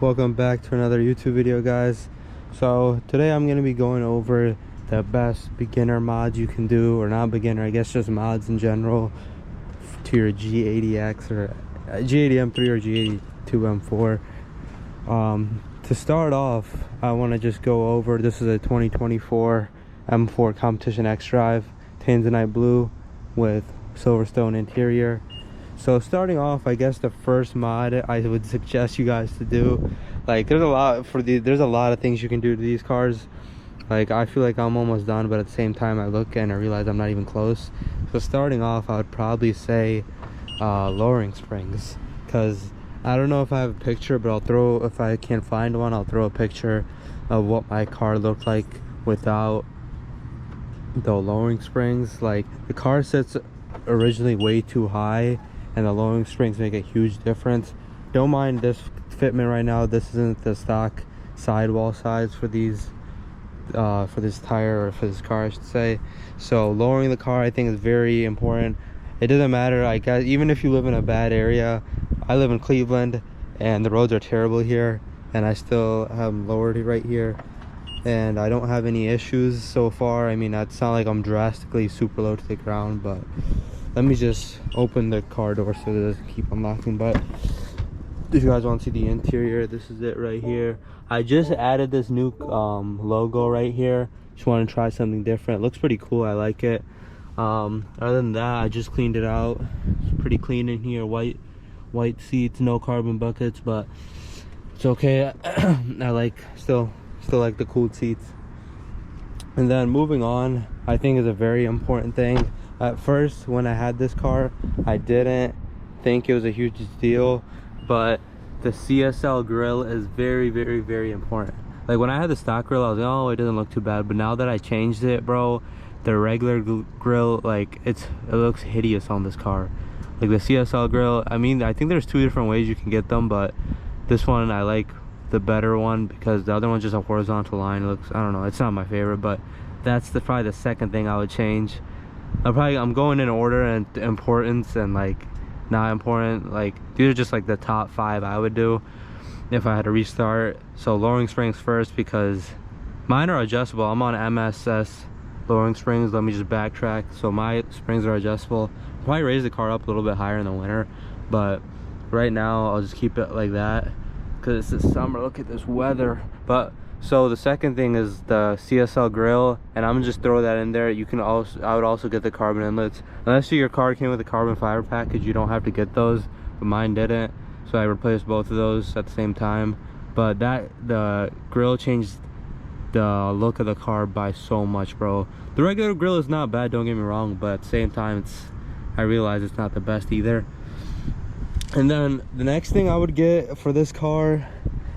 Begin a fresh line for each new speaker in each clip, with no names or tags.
Welcome back to another YouTube video, guys. So today I'm going to be going over the best beginner mods you can do, or not beginner, I guess just mods in general, to your G8X or G80 M3 or G82 M4. To start off, I want to just go over, this is a 2024 M4 Competition X drive, tanzanite blue with Silverstone interior. So starting off, I guess the first mod I would suggest you guys to do, like there's a lot of things you can do to these cars. Like I feel like I'm almost done, but at the same time I look and I realize I'm not even close. So starting off, I would probably say lowering springs, because I don't know if I have a picture, but I'll throw, if I can't find one, I'll throw a picture of what my car looked like without the lowering springs. Like the car sits originally way too high, and the lowering springs make a huge difference. Don't mind this fitment right now. This isn't the stock sidewall size for these for this tire, or for this car I should say. So lowering the car I think is very important. It doesn't matter, I guess, even if you live in a bad area. I live in Cleveland and the roads are terrible here, and I still have them lowered right here and I don't have any issues so far. I mean, it's not like I'm drastically super low to the ground, but let me just open the car door so it doesn't keep unlocking. But if you guys want to see the interior, this is it right here. I just added this new logo right here. Just want to try something different. It looks pretty cool, I like it. Other than that, I just cleaned it out. It's pretty clean in here. White seats, no carbon buckets, but it's okay. I like still like the cooled seats. And then moving on, I think is a very important thing. At first, when I had this car, I didn't think it was a huge deal, but the CSL grille is very, very, very important. Like when I had the stock grille, I was like, oh, it doesn't look too bad. But now that I changed it, bro, the regular grille, like it looks hideous on this car. Like the CSL grille, I mean, I think there's two different ways you can get them, but this one I like the better one, because the other one's just a horizontal line. It looks, I don't know, it's not my favorite, but that's probably the second thing I would change. I'm going in order and importance and like not important. Like these are just like the top 5 I would do if I had to restart. So lowering springs first, because mine are adjustable. I'm on MSS lowering springs. Let me just backtrack. So my springs are adjustable. I'll probably raise the car up a little bit higher in the winter, but right now I'll just keep it like that because it's the summer. Look at this weather. But so the second thing is the CSL grille, and I'm gonna just throw that in there. You can also, I would also get the carbon inlets. Unless your car came with a carbon fiber package, you don't have to get those, but mine didn't, so I replaced both of those at the same time. But the grille changed the look of the car by so much, bro. The regular grille is not bad, don't get me wrong, but at the same time, I realize it's not the best either. And then the next thing I would get for this car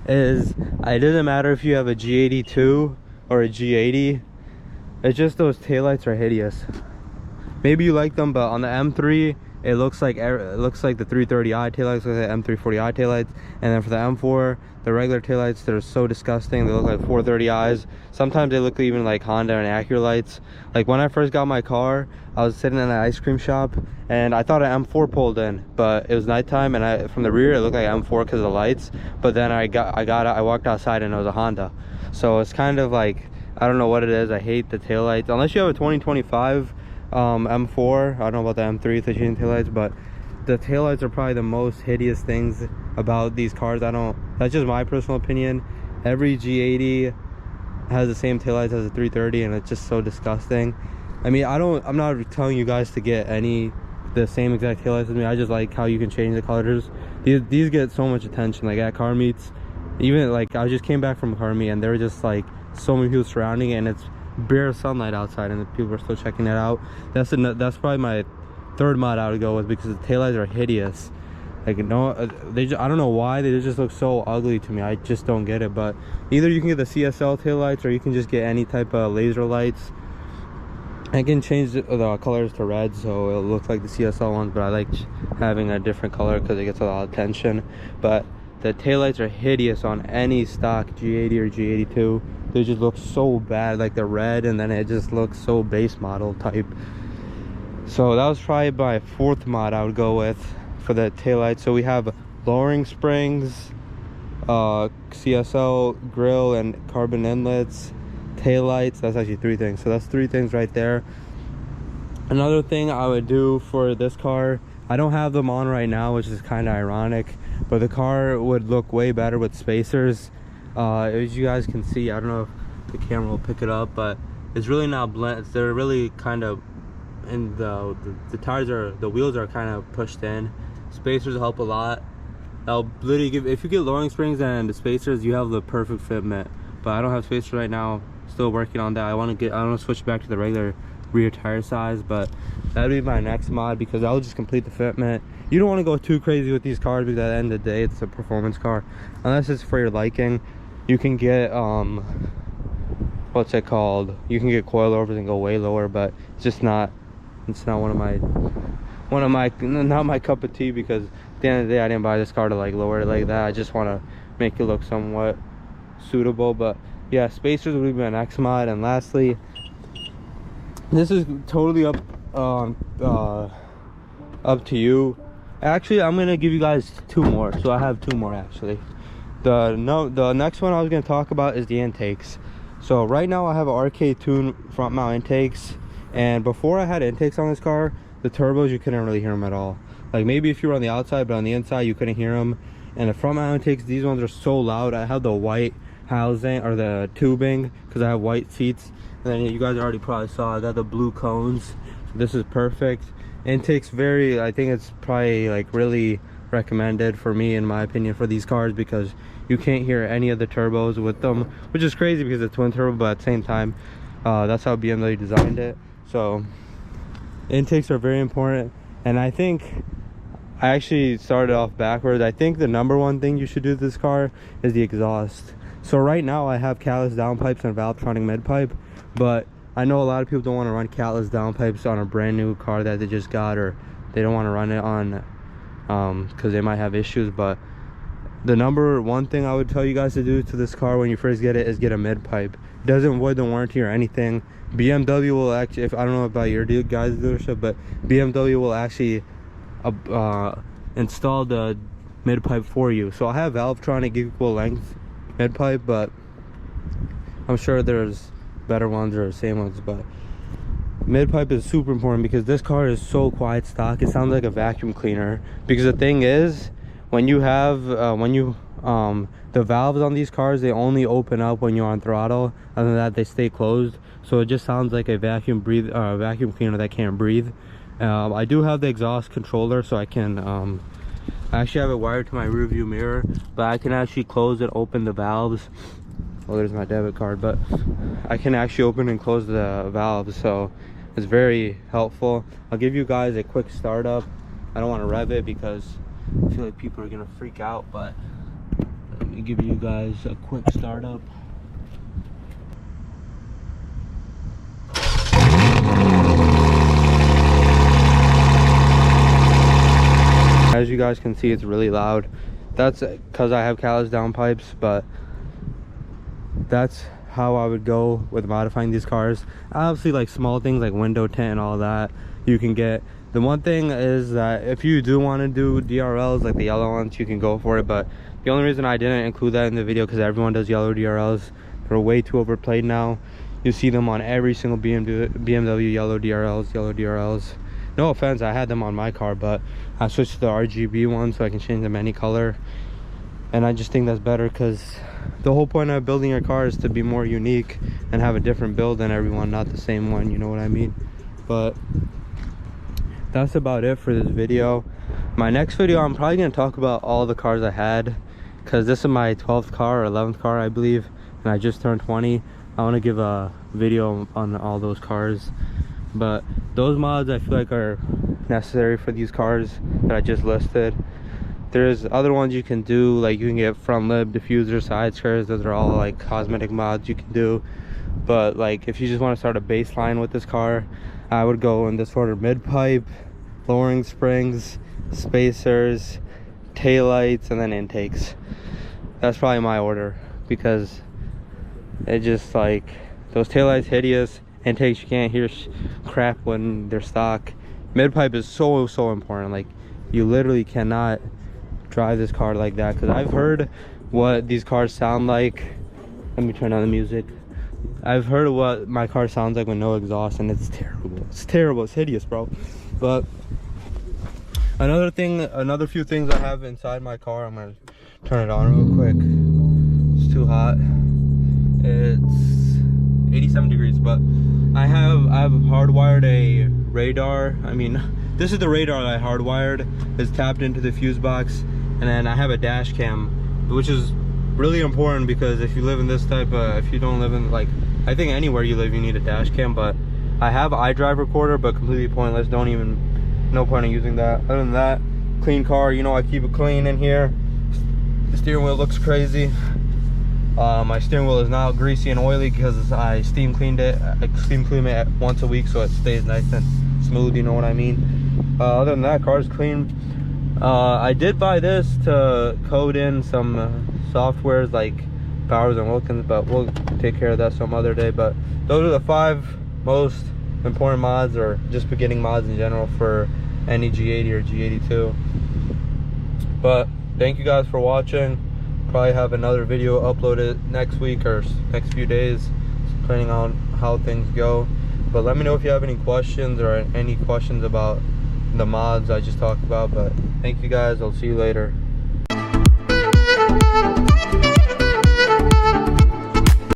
is, it doesn't matter if you have a G82 or a G80, it's just those taillights are hideous. Maybe you like them, but on the M3 it looks like the 330i taillights, like the M340i taillights. And then for the M4, the regular taillights, they're so disgusting. They look like 430i's. Sometimes they look even like Honda and Acura lights. Like when I first got my car, I was sitting in an ice cream shop and I thought an M4 pulled in, but it was nighttime, and from the rear it looked like M4 because of the lights. But then I walked outside and it was a Honda. So it's kind of like, I don't know what it is. I hate the taillights. Unless you have a 2025 M4, I don't know about the M3 with the changing taillights, but the taillights are probably the most hideous things about these cars. That's just my personal opinion. Every G80 has the same taillights as a 330, and it's just so disgusting. I mean, I'm not telling you guys to get the same exact taillights as me. I just like how you can change the colors. These get so much attention, like at car meets. Even like I just came back from a car meet and there were just like so many people surrounding it, and it's bare sunlight outside and the people are still checking it out. That's probably my third mod I would go with, because the taillights are hideous. Like no, I don't know why, they just look so ugly to me. I just don't get it. But either you can get the CSL taillights, or you can just get any type of laser lights. I can change the colors to red so it'll look like the CSL ones, but I like having a different color because it gets a lot of attention. But the taillights are hideous on any stock G80 or G82. They just look so bad, like they're red, and then it just looks so base model type. So that was probably my fourth mod I would go with for the taillights. So we have lowering springs, CSL, grille, and carbon inlets, taillights. That's actually 3 things. So that's 3 things right there. Another thing I would do for this car, I don't have them on right now, which is kind of ironic, but the car would look way better with spacers. As you guys can see, I don't know if the camera will pick it up, but it's really not blend. They're really kind of, and the tires are, the wheels are kind of pushed in. Spacers help a lot. I'll literally give, if you get lowering springs and the spacers, you have the perfect fitment. But I don't have spacers right now. Still working on that. I want to switch back to the regular rear tire size, but that'd be my next mod, because I'll just complete the fitment. You don't want to go too crazy with these cars, because at the end of the day, it's a performance car. Unless it's for your liking, you can get what's it called? You can get coilovers and go way lower, but it's just not. It's not not my cup of tea, because at the end of the day, I didn't buy this car to like lower it like that. I just want to make it look somewhat suitable. But yeah, spacers would be my next mod. And lastly, this is totally up to you. Actually, I'm gonna give you guys 2 more. So I have 2 more actually. The next one I was gonna talk about is the intakes. So right now I have an RK Tune front mount intakes, and before I had intakes on this car, the turbos, you couldn't really hear them at all. Like maybe if you were on the outside, but on the inside you couldn't hear them. And the front mount intakes, these ones are so loud. I have the white housing, or the tubing, because I have white seats. And then you guys already probably saw I got the blue cones. So this is perfect. Intakes I think it's probably like really recommended for me, in my opinion, for these cars, because you can't hear any of the turbos with them, which is crazy because it's twin turbo, but at the same time, that's how BMW designed it. So intakes are very important. And I think I actually started off backwards. I think the #1 thing you should do to this car is the exhaust. So right now I have catless downpipes and Valvetronic midpipe, but I know a lot of people don't want to run catless downpipes on a brand new car that they just got, or they don't want to run it on because they might have issues. But the #1 thing I would tell you guys to do to this car when you first get it is get a midpipe. It doesn't void the warranty or anything. BMW will actually, if I don't know about your guys' dealership, but BMW will actually install the midpipe for you. So I have Valvetronic equal length midpipe, but I'm sure there's better ones or same ones. But midpipe is super important, because this car is so quiet stock, it sounds like a vacuum cleaner. Because the thing is, when you have the valves on these cars, they only open up when you're on throttle. Other than that, they stay closed. So it just sounds like a vacuum cleaner that can't breathe. I do have the exhaust controller, so I can I actually have it wired to my rear view mirror, but I can actually close and open the valves. Well, there's my debit card, but I can actually open and close the valves, so it's very helpful. I'll give you guys a quick startup. I don't want to rev it because I feel like people are gonna freak out, but let me give you guys a quick startup. As you guys can see, it's really loud. That's because I have catless downpipes, but that's how I would go with modifying these cars. Obviously, like small things like window tint and all that you can get. The one thing is that if you do want to do DRLs like the yellow ones, you can go for it. But the only reason I didn't include that in the video, because everyone does yellow DRLs. They're way too overplayed now. You see them on every single BMW yellow DRLs. No offense, I had them on my car, but I switched to the RGB one so I can change them any color. And I just think that's better, because the whole point of building your car is to be more unique and have a different build than everyone, not the same one, you know what I mean? But that's about it for this video. My next video, I'm probably going to talk about all the cars I had, because this is my 12th car or 11th car, I believe, and I just turned 20. I want to give a video on all those cars. But those mods I feel like are necessary for these cars that I just listed. There's other ones you can do, like you can get front lip, diffuser, side skirts. Those are all like cosmetic mods you can do. But like if you just want to start a baseline with this car, I would go in this order: midpipe, lowering springs, spacers, taillights, and then intakes. That's probably my order, because it just like, those taillights hideous. Intakes, you can't hear crap when they're stock. Midpipe is so important. Like, you literally cannot drive this car like that, because I've heard what these cars sound like. Let me turn on the music. I've heard of what my car sounds like with no exhaust, and it's terrible. It's terrible. It's hideous, bro. But another few things I have inside my car. I'm gonna turn it on real quick. It's too hot. It's 87 degrees, but I've hardwired a radar. I mean, this is the radar that I hardwired. It's tapped into the fuse box, and then I have a dash cam, which is really important because if you live in this type of, if you don't live in, like, I think anywhere you live you need a dash cam. But I have iDrive recorder, but completely pointless. No point in using that. Other than that, clean car. You know, I keep it clean in here. The steering wheel looks crazy. My steering wheel is now greasy and oily because I steam cleaned it. I steam clean it once a week so it stays nice and smooth, you know what I mean. Other than that, car's clean. I did buy this to code in some softwares like Bowers and Wilkins, but we'll take care of that some other day. But those are the 5 most important mods, or just beginning mods in general, for any G80 or G82. But thank you guys for watching. Probably have another video uploaded next week or next few days, depending on how things go. But let me know if you have any questions or any questions about the mods I just talked about. But thank you guys. I'll see you later.